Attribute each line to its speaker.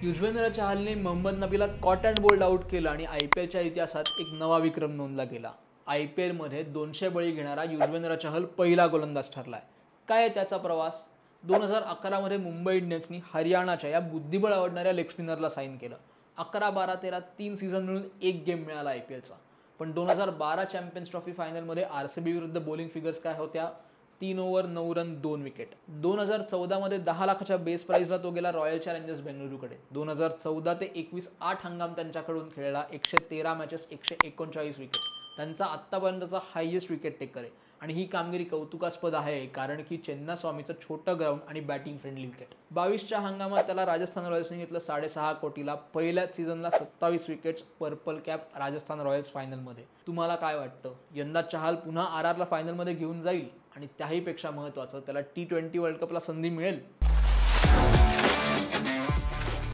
Speaker 1: युजवेंद्र चहलने मोहम्मद नबीला caught and bowled out केलं आणि IPLच्या इतिहासात एक नवा विक्रम नोंदला गेला। IPLमध्ये 200 बळी घेणारा युजवेंद्र चहल पहिला गोलंदाज ठरलाय। काय आहे त्याचा प्रवास? 2011 मध्ये मुंबई इंडियन्सनी हरियाणाच्या या बुद्धिबळ आवडणाऱ्या लेग स्पिनरला साईन केलं। 11, 12, 13 तीन सीझन मिळून एक गेम मिळाला IPLचा। पण 2012 चॅम्पियन्स ट्रॉफी फायनलमध्ये RCB विरुद्ध बॉलिंग फिगर्स काय होत्या? 3 ओव्हर 9 रन 2 विकेट। 2014 मध्ये 10 लाखाच्या बेस प्राइसला तो गेला रॉयल चॅलेंजर्स बेंगळुरूकडे। 2014 ते 21 8 हंगाम त्यांच्याकडून खेळला। 113 मॅचेस 139 विकेट, त्यांचा आत्तापर्यंतचा हायेस्ट विकेट टेकर आहे। आणि ही कामगिरी कौतुकास्पद आहे कारण की चेन्नास्वामीचं छोटं ग्राउंड आणि बॅटिंग फ्रेंडली विकेट। 22च्या हंगामात त्याला राजस्थान रॉयल्सने घेतलं 6.5 कोटीला। पहिल्याच सीझनला 27 wickets, purple cap Rajasthan Royals फायनलमध्ये। तुम्हाला काय वाटतं, यंदा चहल पुन्हा RRला फायनलमध्ये घेऊन जाईल आणि त्याहीपेक्षा महत्त्वाचं त्याला T20 वर्ल्ड कपला संधी मिळेल?